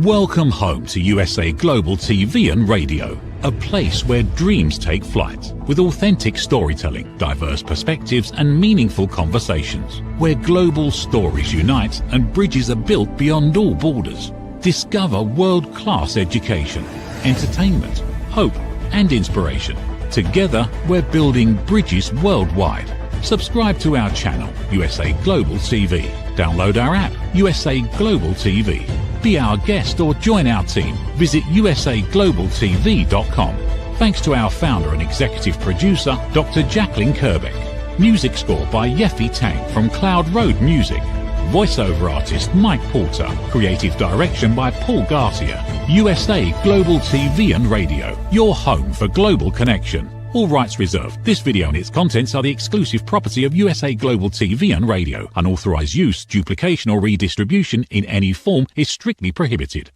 Welcome home to USA Global TV and Radio, a place where dreams take flight, with authentic storytelling, diverse perspectives and meaningful conversations, where global stories unite and bridges are built beyond all borders. Discover world-class education, entertainment, hope and inspiration. Together, we're building bridges worldwide. Subscribe to our channel, USA Global TV. Download our app, USA Global TV. Be our guest or join our team. Visit usaglobaltv.com. Thanks to our founder and executive producer, Dr. Jacalyn Kerbeck. Music score by Yeffy Tang from Cloud Road Music. Voiceover artist Mike Porter. Creative direction by Paul Garcia. USA Global TV and Radio. Your home for global connection. All rights reserved. This video and its contents are the exclusive property of USA Global TV and Radio. Unauthorized use, duplication or redistribution in any form is strictly prohibited.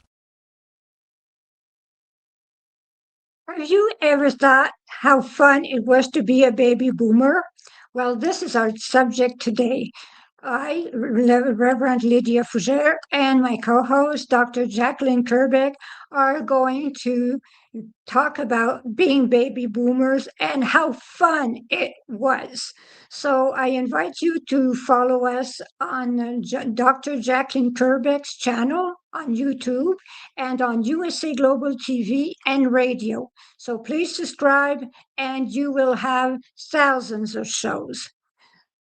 Have you ever thought how fun it was to be a baby boomer? Well, this is our subject today. I, Reverend Lydia Fougères, and my co-host, Dr. Jacalyn Kerbeck, are going to talk about being baby boomers and how fun it was. So I invite you to follow us on Dr. Jacalyn Kerbeck's channel on YouTube and on USA Global TV and Radio. So please subscribe and you will have thousands of shows.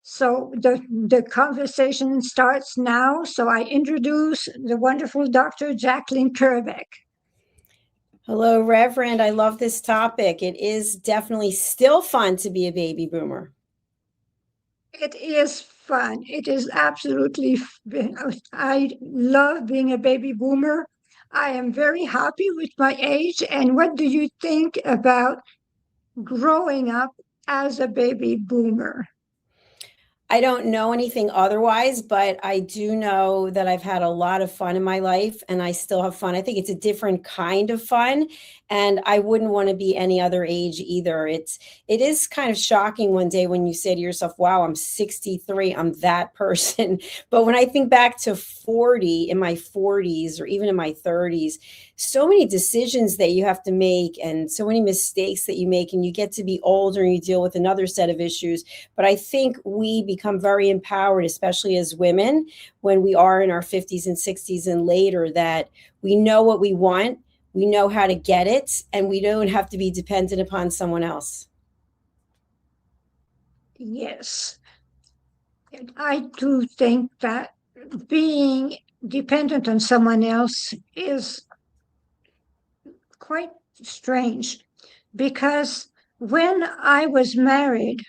So the conversation starts now. So I introduce the wonderful Dr. Jacalyn Kerbeck. Hello, Reverend. I love this topic. It is definitely still fun to be a baby boomer. It is fun. It is absolutely, I love being a baby boomer. I am very happy with my age. And what do you think about growing up as a baby boomer? I don't know anything otherwise, but I do know that I've had a lot of fun in my life and I still have fun. I think it's a different kind of fun and I wouldn't want to be any other age either. It is kind of shocking one day when you say to yourself, wow, I'm 63, I'm that person. But when I think back to 40, in my 40s or even in my 30s, so many decisions that you have to make and so many mistakes that you make, and you get to be older and you deal with another set of issues. But I think we become very empowered, especially as women, when we are in our 50s and 60s and later, that we know what we want, we know how to get it, and we don't have to be dependent upon someone else. Yes. And I do think that being dependent on someone else is quite strange, because when I was married,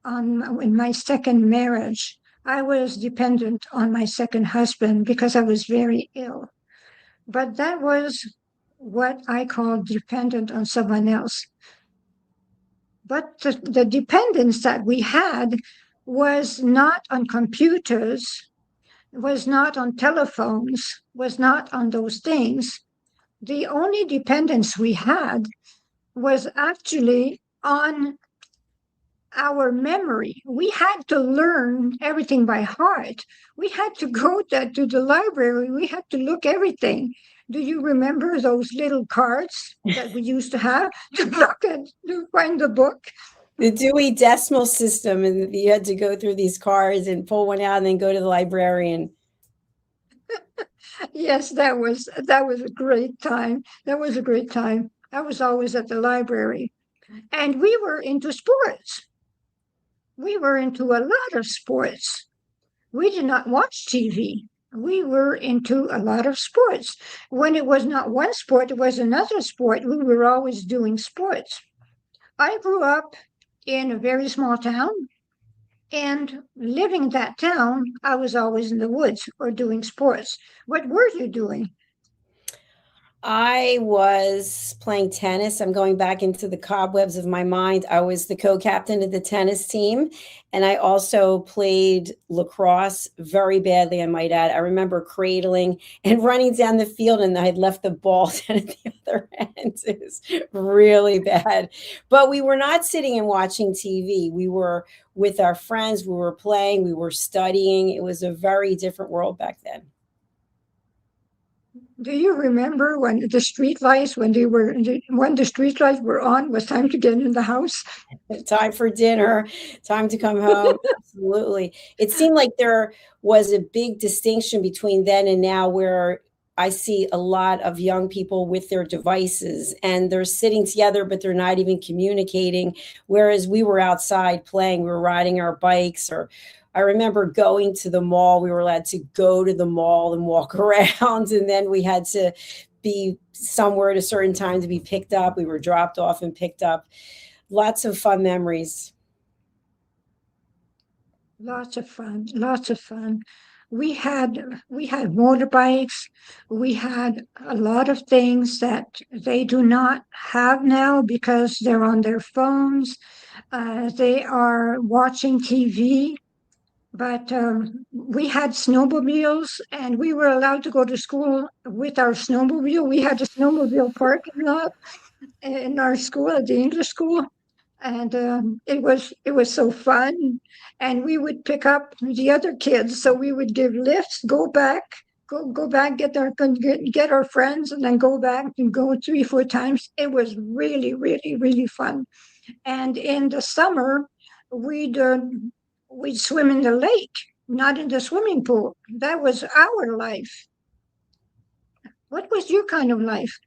in my second marriage, I was dependent on my second husband because I was very ill. But that was what I call dependent on someone else. But the dependence that we had was not on computers, was not on telephones, was not on those things. The only dependence we had was actually on our memory. We had to learn everything by heart. We had to go to the library. We had to look everything. Do you remember those little cards that we used to have to look at, to find the book? The Dewey Decimal System, and you had to go through these cards and pull one out and then go to the librarian. Yes, that was a great time. That was a great time. I was always at the library. And we were into sports. We were into a lot of sports. We did not watch TV. We were into a lot of sports. When it was not one sport, it was another sport. We were always doing sports. I grew up in a very small town, and living in that town, I was always in the woods or doing sports. What were you doing? I was playing tennis. I'm going back into the cobwebs of my mind. I was the co-captain of the tennis team, and I also played lacrosse very badly, I might add. I remember cradling and running down the field, and I had left the ball down at the other end. It was really bad. But we were not sitting and watching TV. We were with our friends. We were playing. We were studying. It was a very different world back then. Do you remember when the street lights, when the street lights were on, was time to get in the house? Time for dinner, time to come home. Absolutely. It seemed like there was a big distinction between then and now, where I see a lot of young people with their devices and they're sitting together, but they're not even communicating. Whereas we were outside playing, we were riding our bikes, or I remember going to the mall. We were allowed to go to the mall and walk around, and then we had to be somewhere at a certain time to be picked up. We were dropped off and picked up. Lots of fun memories. Lots of fun, lots of fun. We had motorbikes. We had a lot of things that they do not have now because they're on their phones. They are watching TV. But we had snowmobiles, and we were allowed to go to school with our snowmobile. We had a snowmobile parking lot in our school, at the English school, and it was so fun. And we would pick up the other kids, so we would give lifts, go back, get our friends, and then go back and go 3, 4 times. It was really, really, really fun. And in the summer, we'd uh, we'd swim in the lake, not in the swimming pool. That was our life. What was your kind of life?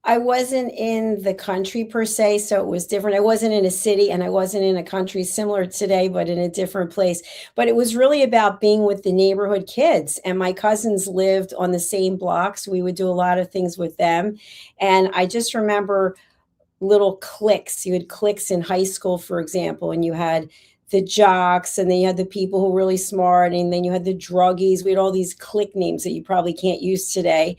I wasn't in the country per se, so it was different. I wasn't in a city and I wasn't in a country similar today, but in a different place. But it was really about being with the neighborhood kids. And my cousins lived on the same blocks. We would do a lot of things with them. And I just remember little cliques. You had cliques in high school, for example, and you had the jocks, and then you had the people who were really smart, and then you had the druggies. We had all these clique names that you probably can't use today.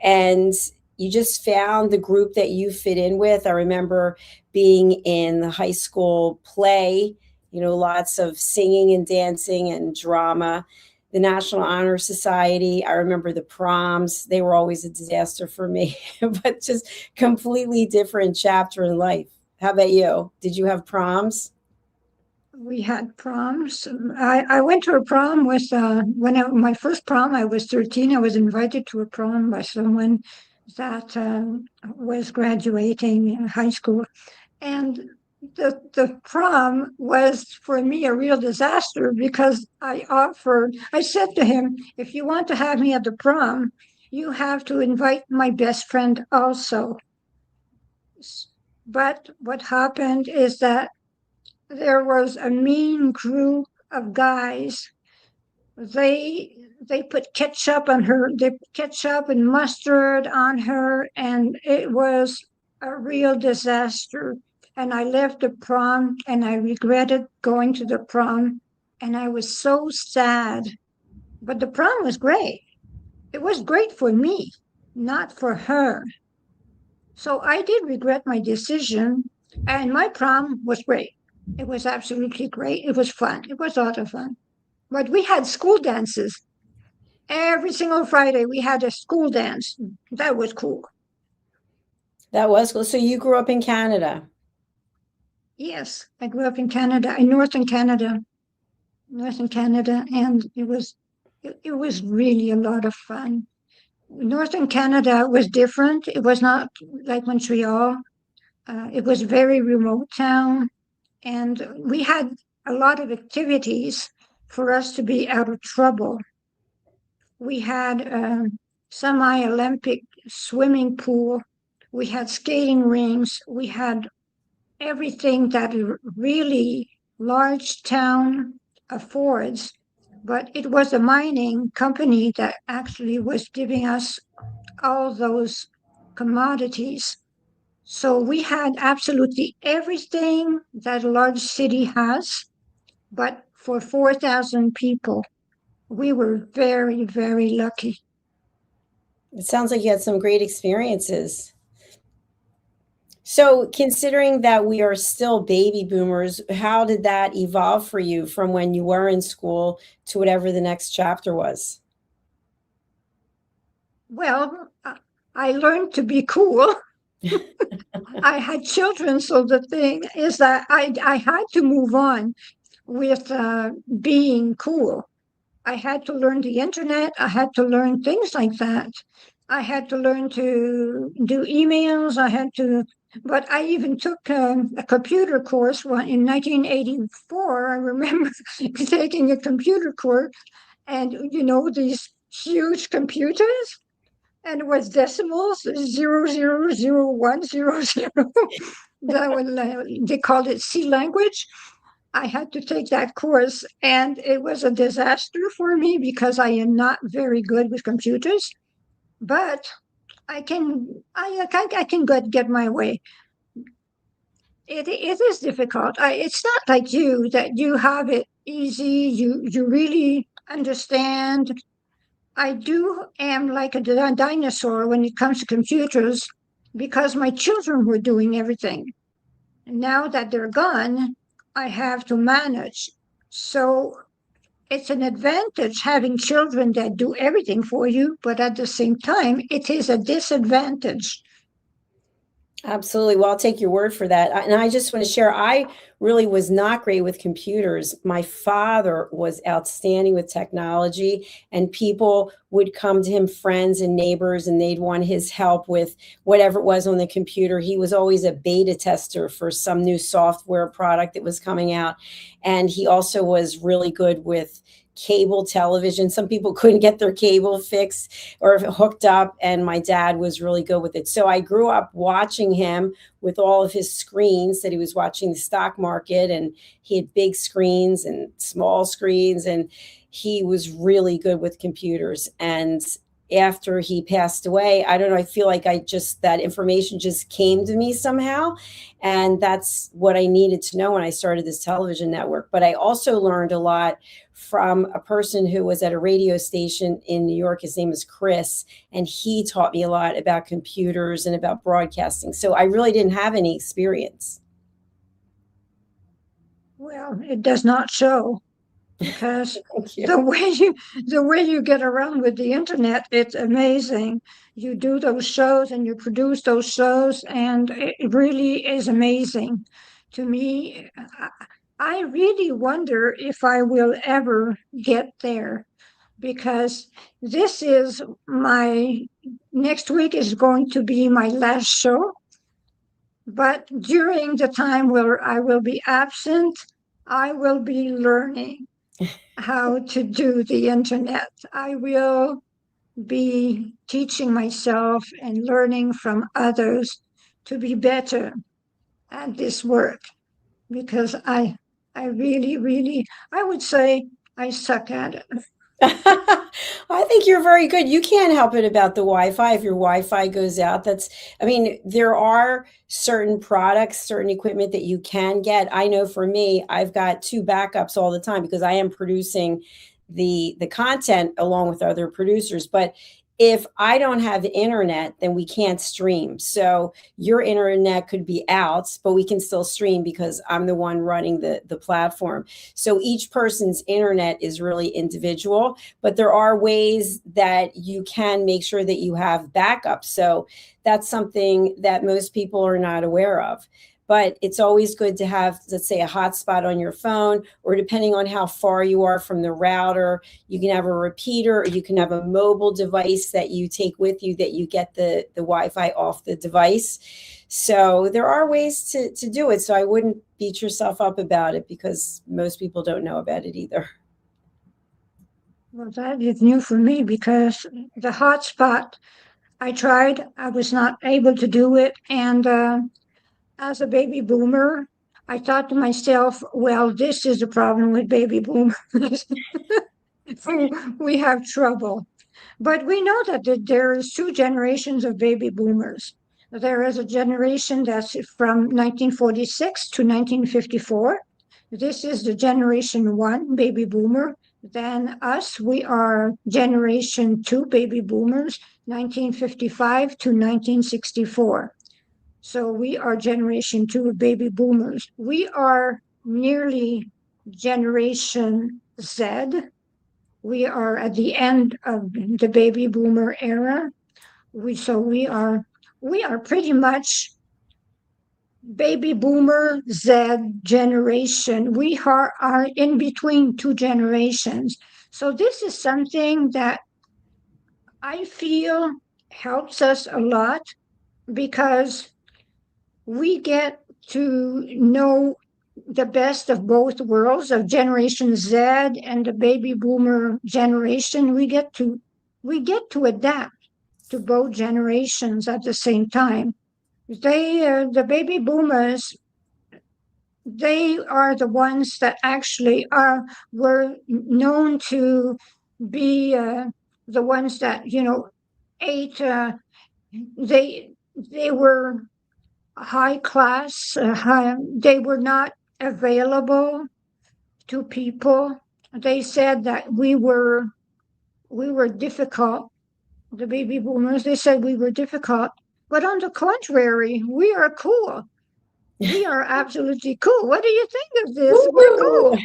And you just found the group that you fit in with. I remember being in the high school play, lots of singing and dancing and drama. The National Honor Society, I remember the proms. They were always a disaster for me, but just completely different chapter in life. How about you? Did you have proms? We had proms. I went to a prom with my first prom. I was 13. I was invited to a prom by someone that was graduating in high school, and the prom was for me a real disaster because I said to him, if you want to have me at the prom, you have to invite my best friend also. But what happened is that there was a mean group of guys. They put ketchup on her. They put ketchup and mustard on her, and it was a real disaster. And I left the prom, and I regretted going to the prom, and I was so sad. But the prom was great. It was great for me, not for her. So I did regret my decision, and my prom was great. It was absolutely great. It was fun. It was a lot of fun. But we had school dances. Every single Friday, we had a school dance. That was cool. That was cool. So you grew up in Canada. Yes, I grew up in Canada, in northern Canada, and it was really a lot of fun. Northern Canada was different. It was not like Montreal. It was a very remote town, and we had a lot of activities for us to be out of trouble. We had a semi-Olympic swimming pool. We had skating rinks. We had everything that a really large town affords. But it was a mining company that actually was giving us all those commodities. So we had absolutely everything that a large city has, but for 4,000 people. We were very, very lucky. It sounds like you had some great experiences. So, considering that we are still baby boomers, how did that evolve for you from when you were in school to whatever the next chapter was? Well, I learned to be cool. I had children, so the thing is that I had to move on with being cool. I had to learn the internet. I had to learn things like that. I had to learn to do emails. But I even took a computer course in 1984. I remember taking a computer course, and these huge computers, and it was decimals, 0000100. They called it C language. I had to take that course, and it was a disaster for me because I am not very good with computers. But I can get my way. It is difficult. It's not like you, that you have it easy. You really understand. I am like a dinosaur when it comes to computers because my children were doing everything. Now that they're gone, I have to manage. So it's an advantage having children that do everything for you, but at the same time, it is a disadvantage. Absolutely. Well, I'll take your word for that. And I just want to share, I really was not great with computers. My father was outstanding with technology, and people would come to him, friends and neighbors, and they'd want his help with whatever it was on the computer. He was always a beta tester for some new software product that was coming out. And he also was really good with cable television. Some people couldn't get their cable fixed or hooked up, and my dad was really good with it. So I grew up watching him with all of his screens that he was watching the stock market, and he had big screens and small screens, and he was really good with computers. And after he passed away, I don't know, I feel like that information just came to me somehow. And that's what I needed to know when I started this television network. But I also learned a lot from a person who was at a radio station in New York. His name is Chris, and he taught me a lot about computers and about broadcasting. So I really didn't have any experience. Well, it does not show, because the way you get around with the internet, it's amazing. You do those shows and you produce those shows, and it really is amazing to me. I really wonder if I will ever get there, because next week is going to be my last show. But during the time where I will be absent, I will be learning how to do the internet. I will be teaching myself and learning from others to be better at this work, because I really, I would say I suck at it. I think you're very good. You can't help it about the Wi-Fi. If your Wi-Fi goes out, there are certain products, certain equipment that you can get. I know for me, I've got 2 backups all the time because I am producing the content along with other producers. But if I don't have internet, then we can't stream. So your internet could be out, but we can still stream because I'm the one running the platform. So each person's internet is really individual, but there are ways that you can make sure that you have backup. So that's something that most people are not aware of. But it's always good to have, let's say, a hotspot on your phone, or depending on how far you are from the router, you can have a repeater, or you can have a mobile device that you take with you that you get the Wi-Fi off the device. So there are ways to do it. So I wouldn't beat yourself up about it, because most people don't know about it either. Well, that is new for me, because the hotspot, I tried, I was not able to do it. And as a baby boomer, I thought to myself, well, this is the problem with baby boomers. We have trouble. But we know that there is 2 generations of baby boomers. There is a generation that's from 1946 to 1954. This is the generation 1 baby boomer. Then us, we are generation 2 baby boomers, 1955 to 1964. So we are generation 2 of baby boomers. We are nearly generation Z. We are at the end of the baby boomer era. We are pretty much baby boomer Z generation. We are in between two generations. So this is something that I feel helps us a lot because we get to know the best of both worlds of Generation Z and the baby boomer generation. We get to adapt to both generations at the same time. The baby boomers, they are the ones that actually were known to be the ones that ate. They were high class. They were not available to people. They said that we were difficult. The baby boomers, they said we were difficult, but on the contrary, we are cool. We are absolutely cool. What do you think of this? We're Woo! cool.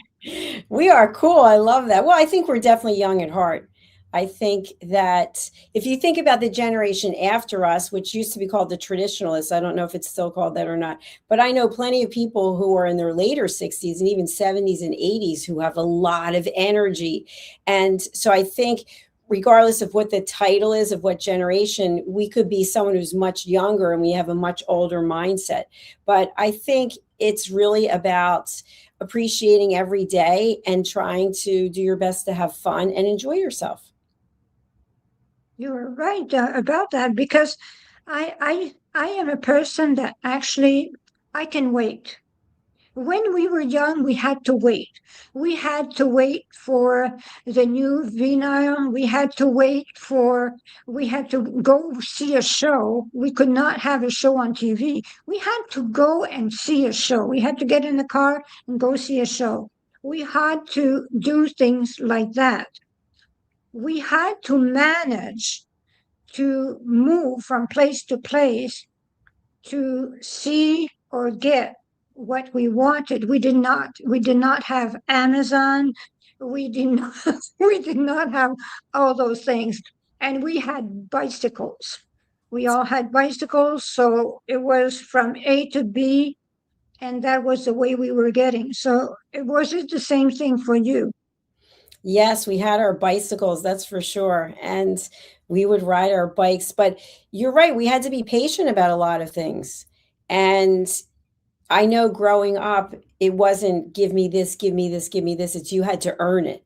We are cool. I love that. Well, I think we're definitely young at heart. I think that if you think about the generation after us, which used to be called the traditionalists, I don't know if it's still called that or not, but I know plenty of people who are in their later 60s and even 70s and 80s who have a lot of energy. And so I think regardless of what the title is of what generation, we could be someone who's much younger and we have a much older mindset. But I think it's really about appreciating every day and trying to do your best to have fun and enjoy yourself. You're right about that because I am a person that actually I can wait. When we were young, we had to wait. We had to wait for the new vinyl. We had to go see a show. We could not have a show on TV. We had to go and see a show. We had to get in the car and go see a show. We had to do things like that. We had to manage to move from place to place to see or get what we wanted. We did not have Amazon. We did not we did not have all those things. And we had bicycles. We all had bicycles, so it was from A to B, and that was the way we were getting. So it wasn't the same thing for you. Yes, we had our bicycles, that's for sure. And we would ride our bikes. But you're right, we had to be patient about a lot of things. And I know growing up, it wasn't give me this, give me this, give me this. It's you had to earn it.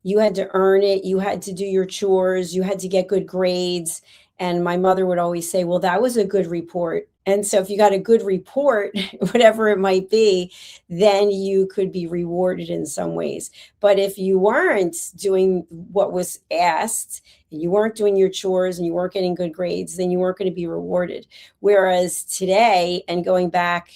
You had to earn it. You had to do your chores. You had to get good grades. And my mother would always say, well, that was a good report. And so if you got a good report, whatever it might be, then you could be rewarded in some ways. But if you weren't doing what was asked, and you weren't doing your chores and you weren't getting good grades, then you weren't going to be rewarded. Whereas today, and going back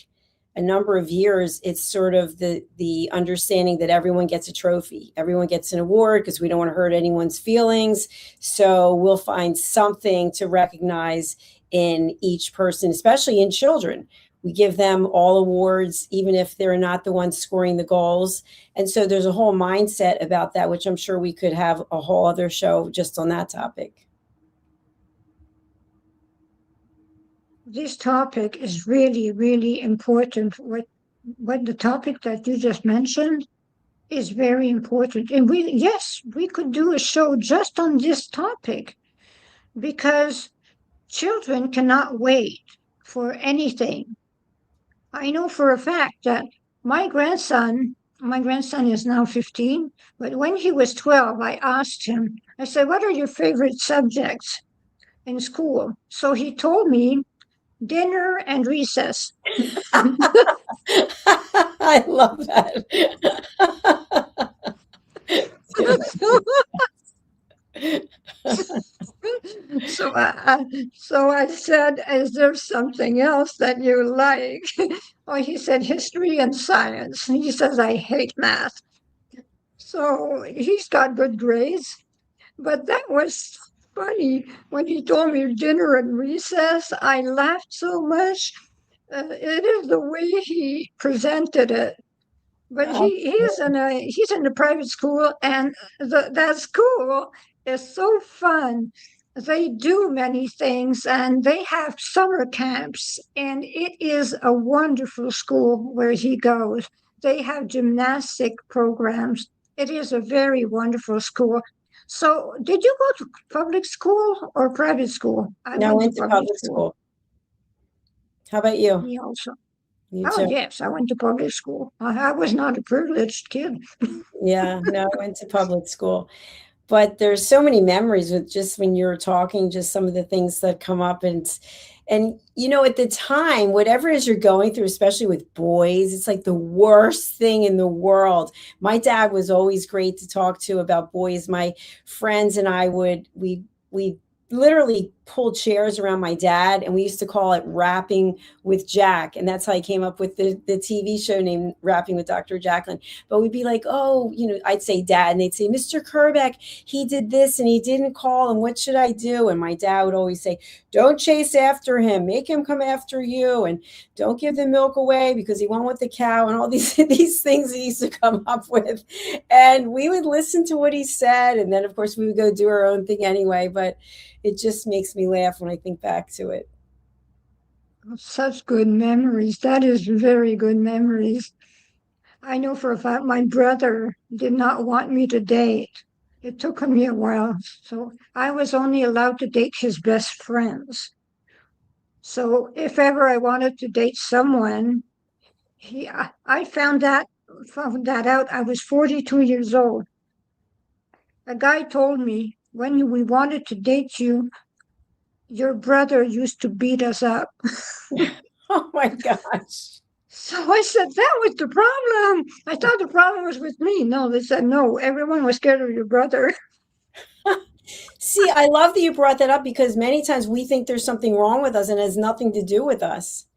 a number of years, it's sort of the understanding that everyone gets a trophy, everyone gets an award because we don't want to hurt anyone's feelings. So we'll find something to recognize in each person, especially in children. We give them all awards, even if they're not the ones scoring the goals. And so there's a whole mindset about that, which I'm sure we could have a whole other show just on that topic. This topic is really, really important. What the topic that you just mentioned is very important. And we could do a show just on this topic because children cannot wait for anything. I know for a fact that my grandson is now 15, but when he was 12, I asked him, I said, what are your favorite subjects in school? So he told me dinner and recess. I love that. So I said, is there something else that you like? Oh, he said history and science. He says, I hate math. So he's got good grades. But that was funny. When he told me dinner and recess, I laughed so much. It is the way he presented it. But he's in a private school, and that school is so fun. they do many things, and they have summer camps, and it is a wonderful school where he goes. They have gymnastic programs. It is a very wonderful school. So, did you go to public school or private school? I No, I went to went to public public school. school. How about you? Me also. You Oh, too? yes, I went to public school. I was not a privileged kid. Yeah, no, I went to public school. But there's so many memories with just when you're talking, just some of the things that come up. And at the time, whatever it is you're going through, especially with boys, it's like the worst thing in the world. My dad was always great to talk to about boys. My friends and I we literally pull chairs around my dad, and we used to call it Rapping with Jack. And that's how I came up with the TV show named Rapping with Dr. Jacalyn. But we'd be like, oh, I'd say dad, and they'd say, Mr. Kerbeck, he did this and he didn't call, and what should I do? And my dad would always say, don't chase after him, make him come after you, and don't give the milk away because he won't want the cow, and all these things he used to come up with. And we would listen to what he said, and then of course we would go do our own thing anyway. But it just makes me laugh when I think back to it. Such good memories. That is very good memories. I know for a fact my brother did not want me to date. It took me a while. So I was only allowed to date his best friends. So if ever I wanted to date someone, I found that out. I was 42 years old. A guy told me, when we wanted to date you, your brother used to beat us up. Oh my gosh. So I said, that was the problem. I thought the problem was with me. No, they said, no, everyone was scared of your brother. See, I love that you brought that up, because many times we think there's something wrong with us and it has nothing to do with us.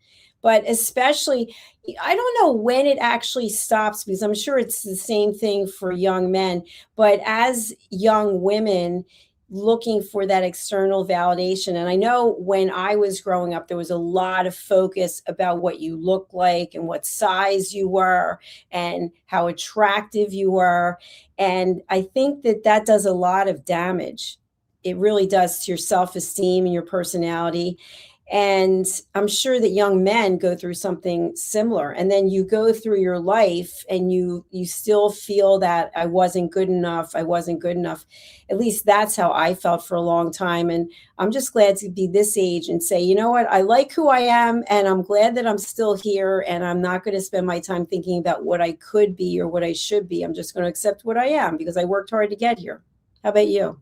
But especially, I don't know when it actually stops, because I'm sure it's the same thing for young men. But as young women, looking for that external validation. And I know when I was growing up, there was a lot of focus about what you look like and what size you were and how attractive you were. And I think that does a lot of damage. It really does to your self-esteem and your personality. And I'm sure that young men go through something similar. And then you go through your life and you still feel that I wasn't good enough. I wasn't good enough. At least that's how I felt for a long time. And I'm just glad to be this age and say, you know what, I like who I am, and I'm glad that I'm still here, and I'm not going to spend my time thinking about what I could be or what I should be. I'm just going to accept what I am because I worked hard to get here. How about you?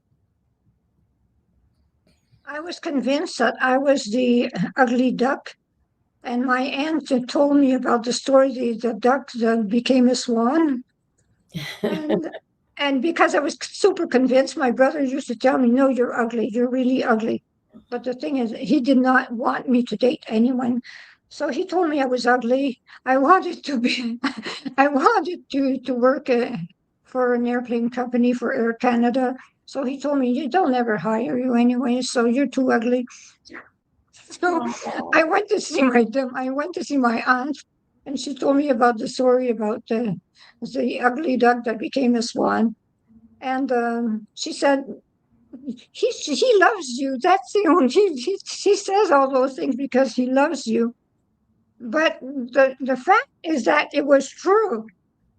I was convinced that I was the ugly duck. And my aunt told me about the story, the duck that became a swan. And because I was super convinced, my brother used to tell me, no, you're ugly. You're really ugly. But the thing is, he did not want me to date anyone. So he told me I was ugly. I wanted to work for an airplane company, for Air Canada. So he told me, they'll never hire you anyway, so you're too ugly. So I went to see my aunt, and she told me about the story about the ugly duck that became a swan. And she said, he loves you. That's the only, he says all those things because he loves you. But the fact is that it was true.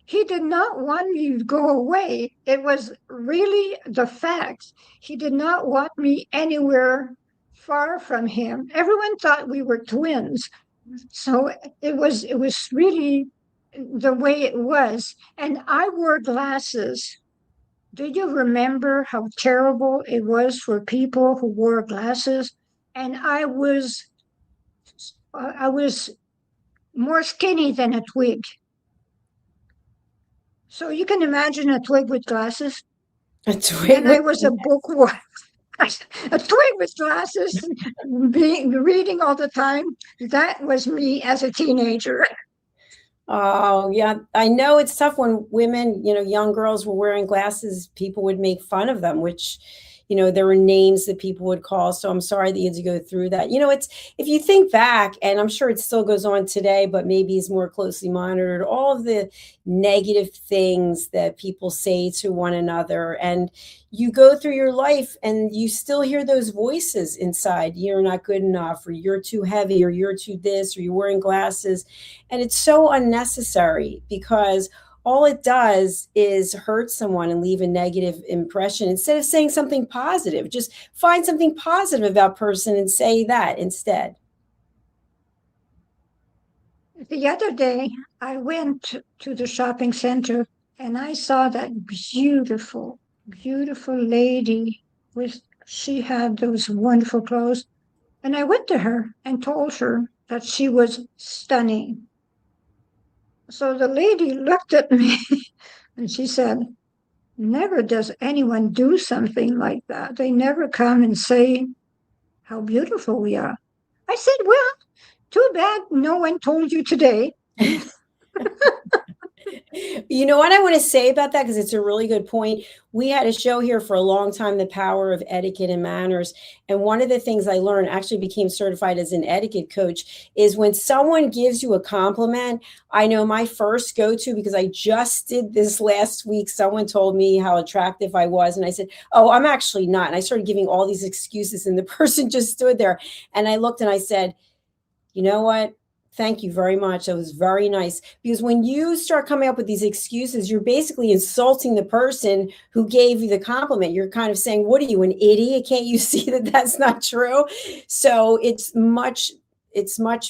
He did not want me to go away. It was really the facts. He did not want me anywhere far from him. Everyone thought we were twins. So it was really the way it was. And I wore glasses. Do you remember how terrible it was for people who wore glasses? And I was more skinny than a twig. So you can imagine a twig with glasses. A twig. And I was a bookworm. A twig with glasses, reading all the time. That was me as a teenager. Oh, yeah. I know it's tough when women, young girls were wearing glasses. People would make fun of them, which, there were names that people would call. So I'm sorry that you had to go through that. It's, if you think back, and I'm sure it still goes on today, but maybe is more closely monitored, all of the negative things that people say to one another, and you go through your life and you still hear those voices inside. You're not good enough, or you're too heavy, or you're too this, or you're wearing glasses. And it's so unnecessary, because all it does is hurt someone and leave a negative impression instead of saying something positive. Just find something positive about person and say that instead. The other day, I went to the shopping center and I saw that beautiful, beautiful lady she had those wonderful clothes. And I went to her and told her that she was stunning. So the lady looked at me and she said, never does anyone do something like that. They never come and say how beautiful we are. I said, well, too bad no one told you today. You know what I want to say about that, because it's a really good point. We had a show here for a long time, The Power of Etiquette and Manners. And one of the things I learned, actually became certified as an etiquette coach, is when someone gives you a compliment. I know my first go-to, because I just did this last week, someone told me how attractive I was. And I said, oh, I'm actually not. And I started giving all these excuses, and the person just stood there. And I looked and I said, you know what? Thank you very much. That was very nice. Because when you start coming up with these excuses, you're basically insulting the person who gave you the compliment. You're kind of saying, what are you, an idiot? Can't you see that that's not true? So it's much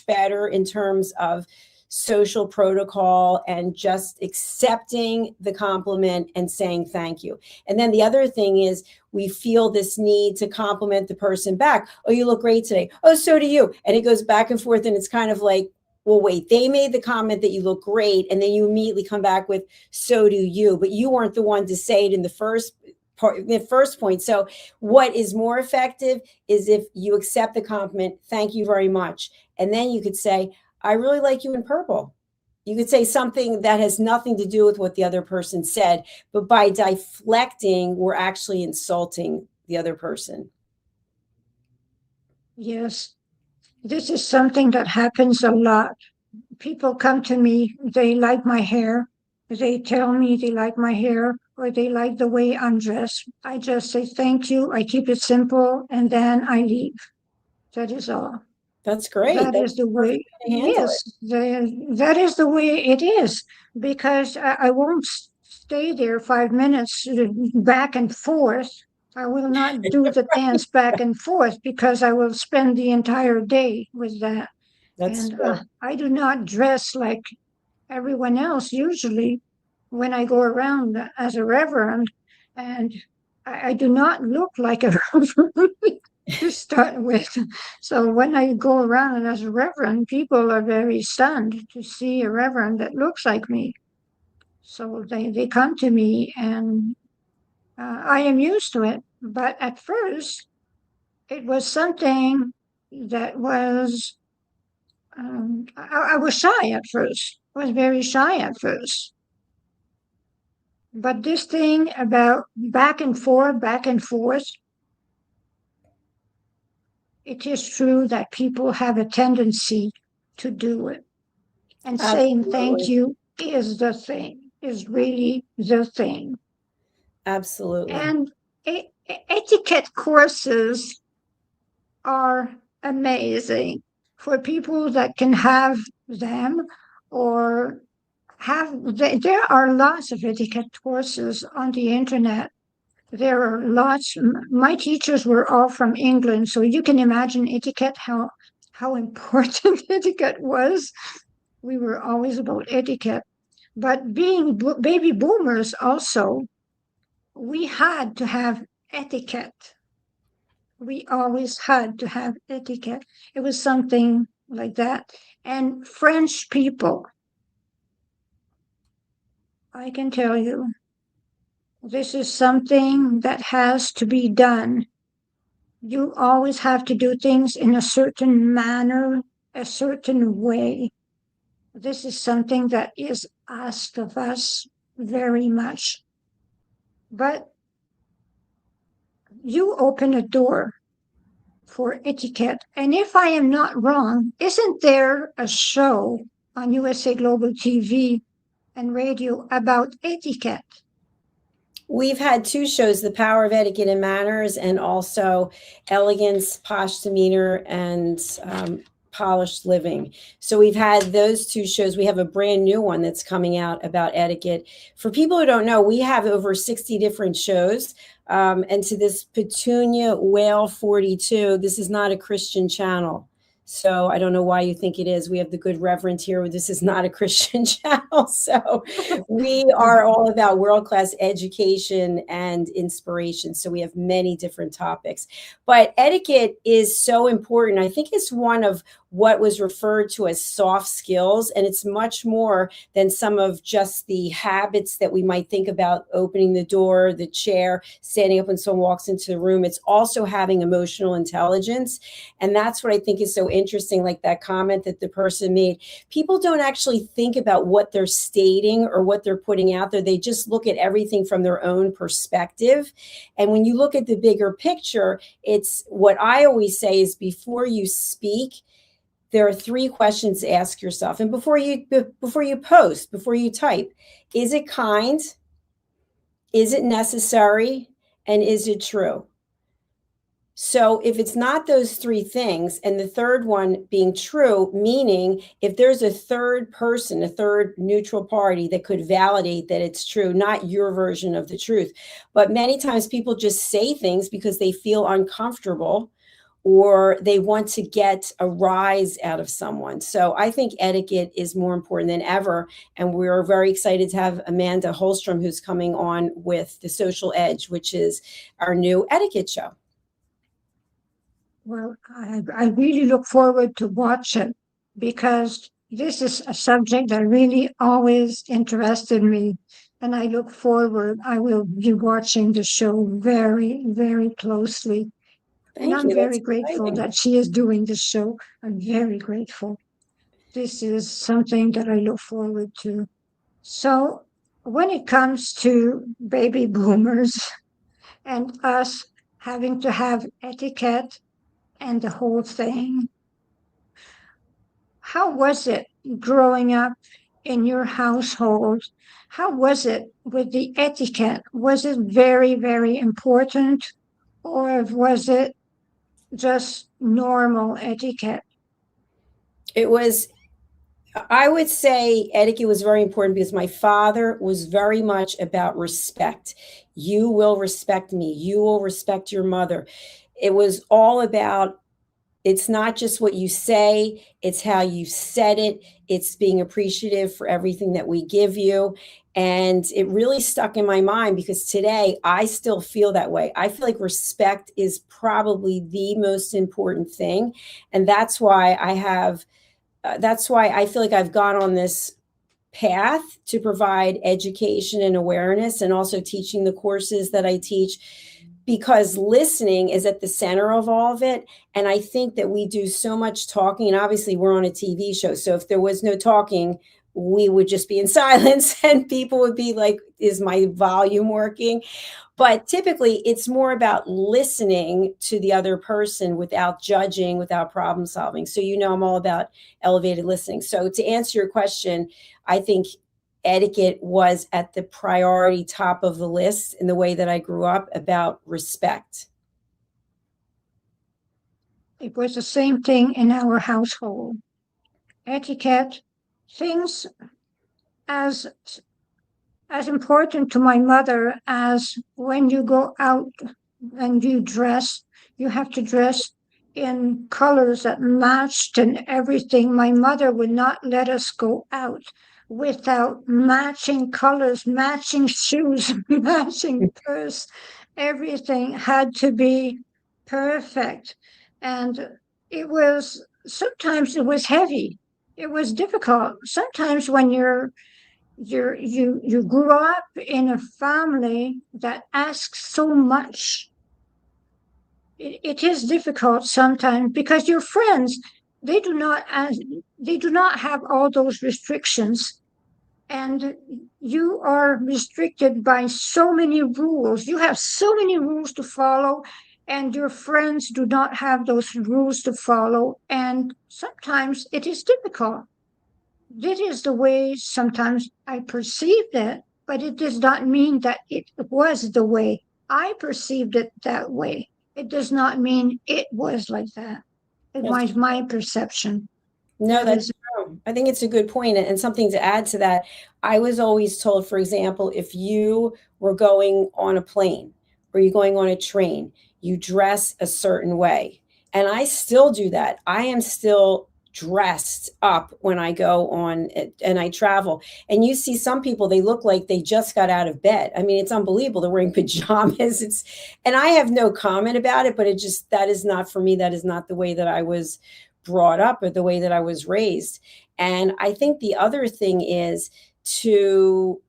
better in terms of social protocol and just accepting the compliment and saying thank you. And then the other thing is, we feel this need to compliment the person back. Oh, you look great today. Oh, so do you. And it goes back and forth. And it's kind of like, well, wait, they made the comment that you look great. And then you immediately come back with, so do you. But you weren't the one to say it in the first point. So what is more effective is if you accept the compliment, thank you very much. And then you could say, I really like you in purple. You could say something that has nothing to do with what the other person said, but by deflecting, we're actually insulting the other person. Yes, this is something that happens a lot. People come to me, they like my hair. They tell me they like my hair, or they like the way I'm dressed. I just say thank you. I keep it simple, and then I leave. That is all. That's great. That is the way. Yes, that is the way it is, because I won't stay there 5 minutes back and forth. I will not do the dance back and forth, because I will spend the entire day with that. And I do not dress like everyone else usually when I go around as a reverend, and I do not look like a reverend to start with. So when I go around as a reverend, people are very stunned to see a reverend that looks like me. So they come to me, and I am used to it. But at first, it was something that was, I was shy at first. I was very shy at first. But this thing about back and forth, it is true that people have a tendency to do it. And saying thank you is the thing, is really the thing. Absolutely. And etiquette courses are amazing for people that can have them, or there are lots of etiquette courses on the internet. There are lots. My teachers were all from England, so you can imagine etiquette, how important etiquette was. We were always about etiquette. But being baby boomers also, we had to have etiquette. We always had to have etiquette. It was something like that. And French people, I can tell you, this is something that has to be done. You always have to do things in a certain manner, a certain way. This is something that is asked of us very much. But you open a door for etiquette. And if I am not wrong, isn't there a show on USA Global TV and radio about etiquette? We've had two shows, The Power of Etiquette and Manners, and also Elegance, Posh Demeanor, and Polished Living. So we've had those two shows. We have a brand new one that's coming out about etiquette. For people who don't know, we have over 60 different shows. And to this Petunia Whale 42, this is not a Christian channel. So I don't know why you think it is. We have the good Reverend here. This is not a Christian channel. So we are all about world-class education and inspiration. So we have many different topics. But etiquette is so important. I think it's one of what was referred to as soft skills. And it's much more than some of just the habits that we might think about: opening the door, the chair, standing up when someone walks into the room. It's also having emotional intelligence. And that's what I think is so interesting, like that comment that the person made. People don't actually think about what they're stating or what they're putting out there. They just look at everything from their own perspective. And when you look at the bigger picture, it's what I always say is, before you speak, there are 3 questions to ask yourself. And before you post, before you type: is it kind? Is it necessary? And is it true? So if it's not those 3 things, and the third one being true, meaning if there's a third person, a third neutral party that could validate that it's true, not your version of the truth. But many times people just say things because they feel uncomfortable, or they want to get a rise out of someone. So I think etiquette is more important than ever. And we're very excited to have Amanda Holstrom, who's coming on with The Social Edge, which is our new etiquette show. Well, I really look forward to watch it, because this is a subject that really always interested me. And I look forward, I will be watching the show very, very closely. And I'm very grateful that she is doing this show. I'm very grateful. This is something that I look forward to. So when it comes to baby boomers and us having to have etiquette and the whole thing, how was it growing up in your household? How was it with the etiquette? Was it very, very important, or was it just normal etiquette? It was, I would say etiquette was very important because my father was very much about respect. You will respect me. You will respect your mother. It was all about, it's not just what you say, it's how you said it. It's being appreciative for everything that we give you. And it really stuck in my mind, because today I still feel that way. I feel like respect is probably the most important thing. And that's why I feel like I've gone on this path to provide education and awareness, and also teaching the courses that I teach, because listening is at the center of all of it. And I think that we do so much talking, and obviously we're on a TV show. So if there was no talking, we would just be in silence, and people would be like, is my volume working? But typically it's more about listening to the other person without judging, without problem solving. So, I'm all about elevated listening. So to answer your question, I think etiquette was at the priority top of the list in the way that I grew up, about respect. It was the same thing in our household. Etiquette, things as important to my mother as when you go out and you dress, you have to dress in colors that matched and everything. My mother would not let us go out without matching colors, matching shoes, matching purse. Everything had to be perfect. And sometimes it was heavy. It was difficult. Sometimes when you grew up in a family that asks so much, it is difficult sometimes, because your friends, they do not have all those restrictions, and you are restricted by so many rules. You have so many rules to follow, and your friends do not have those rules to follow. And sometimes it is difficult. This is the way sometimes I perceived it, but it does not mean that it was the way I perceived it that way. It does not mean it was like that. It was my perception. No, that's true. I think it's a good point. And something to add to that, I was always told, for example, if you were going on a plane or you're going on a train, you dress a certain way. And I still do that. I am still dressed up when I go on and I travel. And you see some people, they look like they just got out of bed. I mean, it's unbelievable. They're wearing pajamas. And I have no comment about it, but that is not for me. That is not the way that I was brought up or the way that I was raised. And I think the other thing is to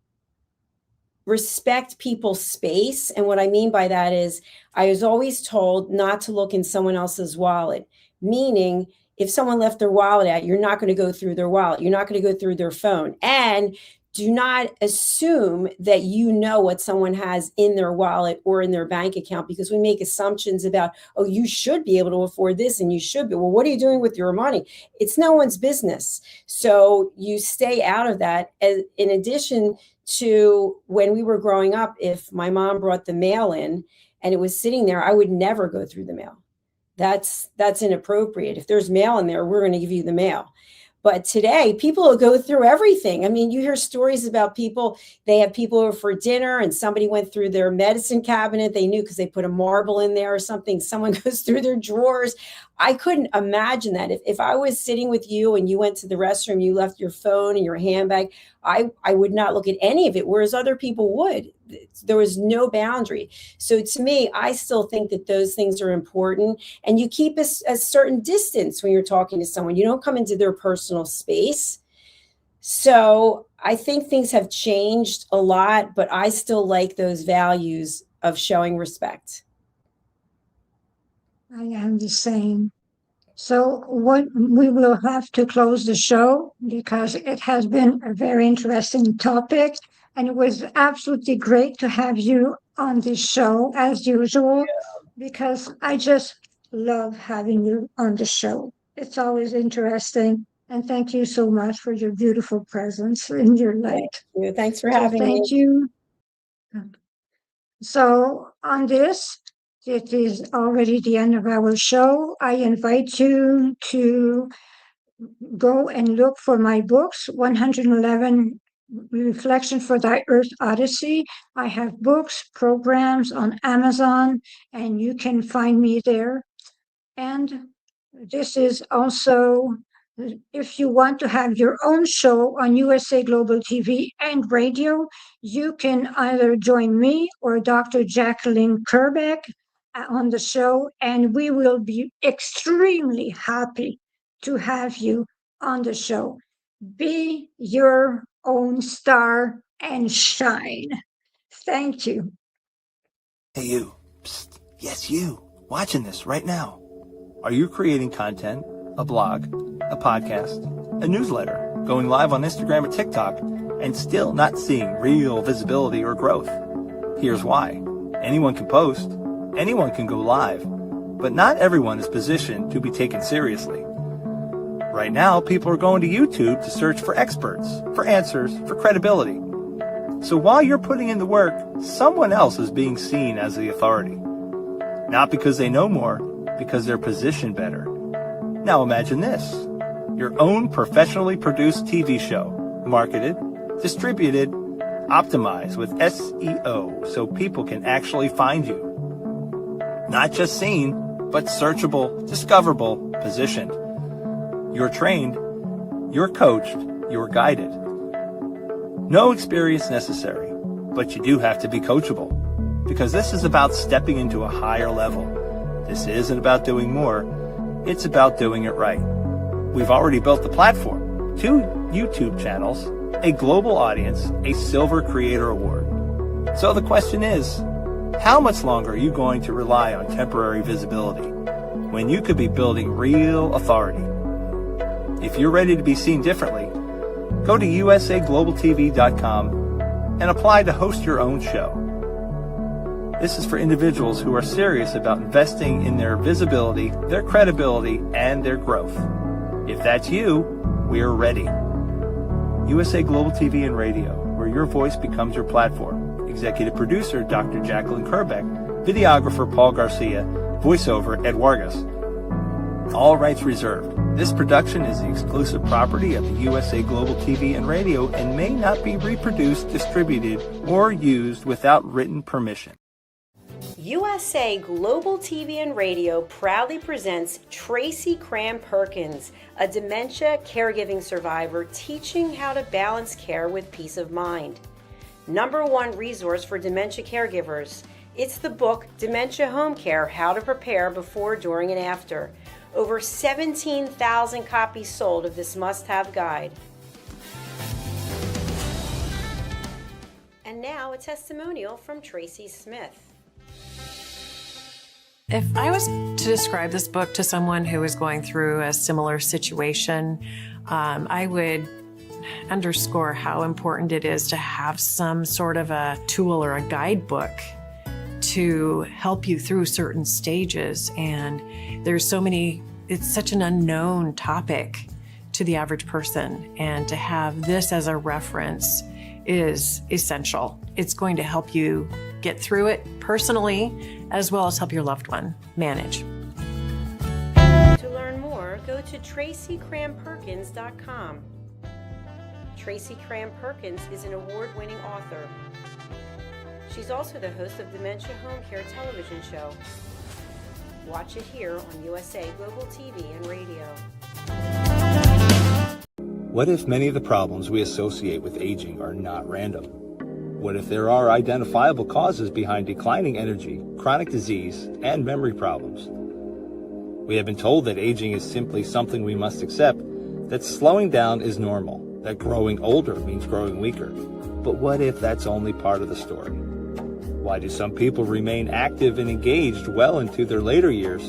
respect people's space. And what I mean by that is I was always told not to look in someone else's wallet, meaning if someone left their wallet out, you're not going to go through their wallet. You're not going to go through their phone. And do not assume that you know what someone has in their wallet or in their bank account, because we make assumptions about, oh, you should be able to afford this and you should be. Well, what are you doing with your money? It's no one's business. So you stay out of that. In addition to when we were growing up, if my mom brought the mail in and it was sitting there, I would never go through the mail. That's inappropriate. If there's mail in there, we're going to give you the mail. But today, people will go through everything. I mean, you hear stories about people, they have people over for dinner and somebody went through their medicine cabinet. They knew because they put a marble in there or something. Someone goes through their drawers. I couldn't imagine that. If I was sitting with you and you went to the restroom, you left your phone and your handbag, I would not look at any of it, whereas other people would. There was no boundary. So to me, I still think that those things are important. And you keep a certain distance when you're talking to someone. You don't come into their personal space. So I think things have changed a lot, but I still like those values of showing respect. I am the same. So we will have to close the show because it has been a very interesting topic, and it was absolutely great to have you on this show as usual, because I just love having you on the show. It's always interesting, and thank you so much for your beautiful presence in your life. Thanks for having me. Thank you. So on this, it is already the end of our show. I invite you to go and look for my books, 111 Reflection for Thy Earth Odyssey. I have books, programs on Amazon, and you can find me there. And this is also, if you want to have your own show on USA Global TV and radio, you can either join me or Dr. Jacalyn Kerbeck on the show, and we will be extremely happy to have you on the show. Be your own star and shine. Thank you. Hey, you. Psst. Yes, you. Watching this right now. Are you creating content, a blog, a podcast, a newsletter, going live on Instagram or TikTok, and still not seeing real visibility or growth? Here's why. Anyone can post. Anyone can go live, but not everyone is positioned to be taken seriously. Right now, people are going to YouTube to search for experts, for answers, for credibility. So while you're putting in the work, someone else is being seen as the authority. Not because they know more, because they're positioned better. Now imagine this. Your own professionally produced TV show, marketed, distributed, optimized with SEO so people can actually find you. Not just seen, but searchable, discoverable, positioned. You're trained, you're coached, you're guided. No experience necessary, but you do have to be coachable, because this is about stepping into a higher level. This isn't about doing more, it's about doing it right. We've already built the platform, 2 YouTube channels, a global audience, a Silver Creator Award. So the question is, how much longer are you going to rely on temporary visibility when you could be building real authority? If you're ready to be seen differently, Go to usaglobaltv.com and apply to host your own show. This is for individuals who are serious about investing in their visibility, their credibility, and their growth. If that's you, we're ready. USA Global TV and Radio, where your voice becomes your platform. Executive producer, Dr. Jacalyn Kerbeck. Videographer, Paul Garcia. Voiceover, Ed Vargas. All rights reserved. This production is the exclusive property of the USA Global TV and Radio and may not be reproduced, distributed, or used without written permission. USA Global TV and Radio proudly presents Tracy Cram Perkins, a dementia caregiving survivor teaching how to balance care with peace of mind. #1 resource for dementia caregivers. It's the book Dementia Home Care: How to Prepare Before, During, and After. Over 17,000 copies sold of this must-have guide. And now a testimonial from Tracy Smith. If I was to describe this book to someone who is going through a similar situation, I would underscore how important it is to have some sort of a tool or a guidebook to help you through certain stages. And there's so many, it's such an unknown topic to the average person. And to have this as a reference is essential. It's going to help you get through it personally, as well as help your loved one manage. To learn more, go to tracycramperkins.com. Tracy Cram Perkins is an award-winning author. She's also the host of Dementia Home Care television show. Watch it here on USA Global TV and Radio. What if many of the problems we associate with aging are not random? What if there are identifiable causes behind declining energy, chronic disease, and memory problems? We have been told that aging is simply something we must accept, that slowing down is normal, that growing older means growing weaker. But what if that's only part of the story? Why do some people remain active and engaged well into their later years?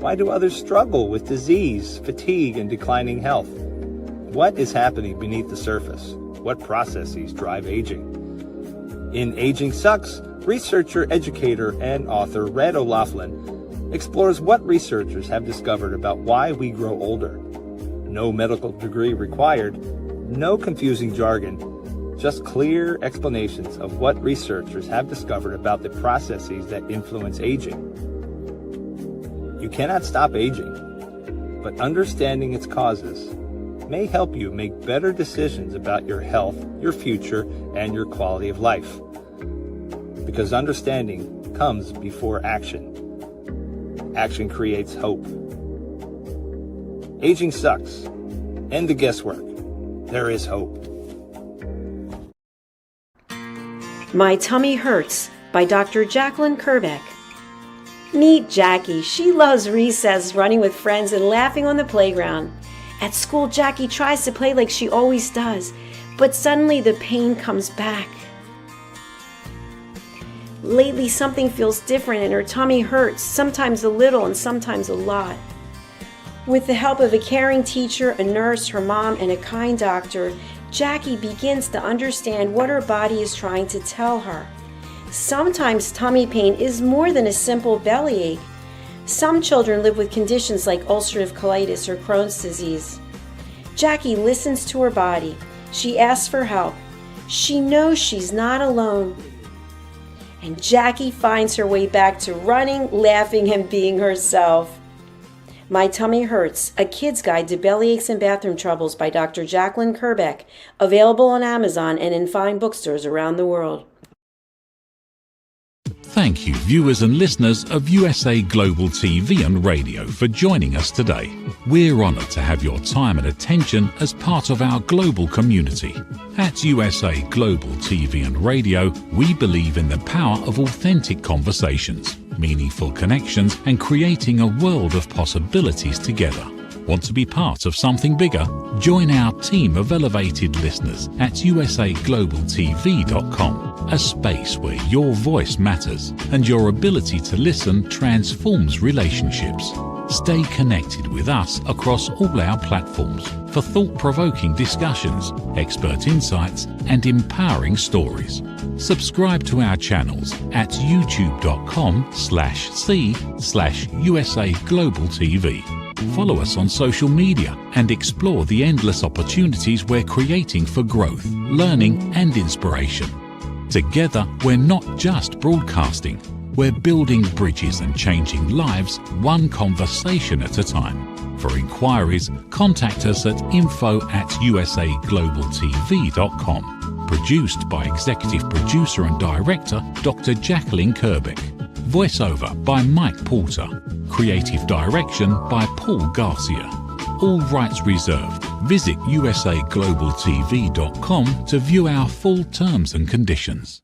Why do others struggle with disease, fatigue, and declining health? What is happening beneath the surface? What processes drive aging? In Aging Sucks, researcher, educator, and author Red O'Loughlin explores what researchers have discovered about why we grow older. No medical degree required, no confusing jargon, just clear explanations of what researchers have discovered about the processes that influence aging. You cannot stop aging, but understanding its causes may help you make better decisions about your health, your future, and your quality of life. Because understanding comes before action. Action creates hope. Aging sucks. End the guesswork. There is hope. My Tummy Hurts by Dr. Jacalyn Kerbeck. Meet Jackie. She loves recess, running with friends, and laughing on the playground. At school, Jackie tries to play like she always does, but suddenly the pain comes back. Lately, something feels different and her tummy hurts, sometimes a little and sometimes a lot. With the help of a caring teacher, a nurse, her mom, and a kind doctor, Jackie begins to understand what her body is trying to tell her. Sometimes tummy pain is more than a simple bellyache. Some children live with conditions like ulcerative colitis or Crohn's disease. Jackie listens to her body. She asks for help. She knows she's not alone. And Jackie finds her way back to running, laughing, and being herself. My Tummy Hurts, a kid's guide to bellyaches and bathroom troubles by Dr. Jacalyn Kerbeck, available on Amazon and in fine bookstores around the world. Thank you, viewers and listeners of USA Global TV and Radio, for joining us today. We're honoured to have your time and attention as part of our global community. At USA Global TV and Radio, we believe in the power of authentic conversations, meaningful connections, and creating a world of possibilities together. Want to be part of something bigger? Join our team of elevated listeners at usaglobaltv.com, a space where your voice matters and your ability to listen transforms relationships. Stay connected with us across all our platforms for thought-provoking discussions, expert insights, and empowering stories. Subscribe to our channels at youtube.com/c/USA Global TV. Follow us on social media and explore the endless opportunities we're creating for growth, learning, and inspiration. Together, we're not just broadcasting, we're building bridges and changing lives one conversation at a time. For inquiries, contact us at info@usaglobaltv.com. Produced by Executive Producer and Director Dr. Jacalyn Kerbeck. Voiceover by Mike Porter. Creative Direction by Paul Garcia. All rights reserved. Visit usaglobaltv.com to view our full terms and conditions.